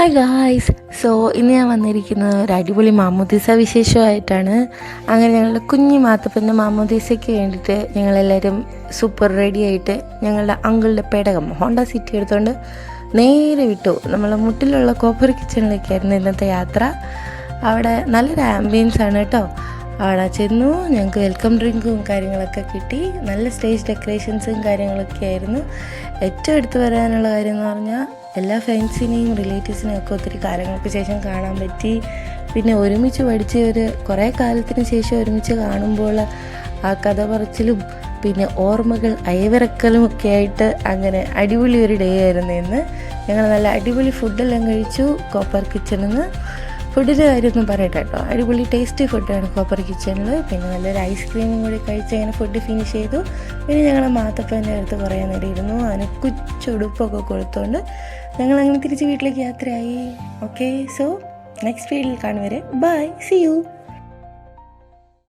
Hi guys. ഇന്ന് ഞാൻ വന്നിരിക്കുന്നത് ഒരു അടിപൊളി മാമോദീസ വിശേഷമായിട്ടാണ്. അങ്ങനെ ഞങ്ങളുടെ കുഞ്ഞു മാത്തപ്പൻ്റെ മാമോദീസയ്ക്ക് വേണ്ടിയിട്ട് ഞങ്ങളെല്ലാവരും സൂപ്പർ റെഡി ആയിട്ട് ഞങ്ങളുടെ അങ്കിളുടെ പേടകം ഹോണ്ട സിറ്റി എടുത്തുകൊണ്ട് നേരെ വിട്ടു. നമ്മളെ മുട്ടിലുള്ള കോപ്പർ കിച്ചണിലേക്കായിരുന്നു ഇന്നത്തെ യാത്ര. അവിടെ നല്ലൊരു ആംബിയൻസ് ആണ് കേട്ടോ. അവിടെ ചെന്നു, ഞങ്ങൾക്ക് വെൽക്കം ഡ്രിങ്കും കാര്യങ്ങളൊക്കെ കിട്ടി. നല്ല സ്റ്റേജ് ഡെക്കറേഷൻസും കാര്യങ്ങളൊക്കെ ആയിരുന്നു. ഏറ്റവും എടുത്തു വരാനുള്ള കാര്യം എന്ന് പറഞ്ഞാൽ എല്ലാ ഫ്രണ്ട്സിനെയും റിലേറ്റീവ്സിനെയും ഒക്കെ ഒത്തിരി കാലങ്ങൾക്ക് ശേഷം കാണാൻ പറ്റി. പിന്നെ ഒരുമിച്ച് പഠിച്ച കുറേ കാലത്തിന് ശേഷം ഒരുമിച്ച് കാണുമ്പോൾ ആ കഥ പറച്ചിലും പിന്നെ ഓർമ്മകൾ അയവിറക്കലും ഒക്കെ ആയിട്ട് അങ്ങനെ അടിപൊളി ഒരു ഡേ ആയിരുന്നു ഇന്ന്. ഞങ്ങൾ നല്ല അടിപൊളി ഫുഡെല്ലാം കഴിച്ചു കോപ്പർ കിച്ചണിൽ നിന്ന്. ഫുഡിൻ്റെ കാര്യമൊന്നും പറയട്ടെ കേട്ടോ, അടിപൊളി ടേസ്റ്റി ഫുഡാണ് കോപ്പർ കിച്ചണിൽ. പിന്നെ നല്ലൊരു ഐസ്ക്രീമും കൂടി കഴിച്ച് അങ്ങനെ ഫുഡ് ഫിനിഷ് ചെയ്തു. പിന്നെ ഞങ്ങൾ മാത്തപ്പൻ്റെ അടുത്ത് കുറേ നേരം ഇരുന്നു. അതിന് കുച്ചുടുപ്പൊക്കെ കൊടുത്തുകൊണ്ട് ഞങ്ങളങ്ങനെ തിരിച്ച് വീട്ടിലേക്ക് യാത്രയായി. ഓക്കെ, സോ നെക്സ്റ്റ് വീഡിയോയിൽ കാണും വരെ ബൈ, സി യു.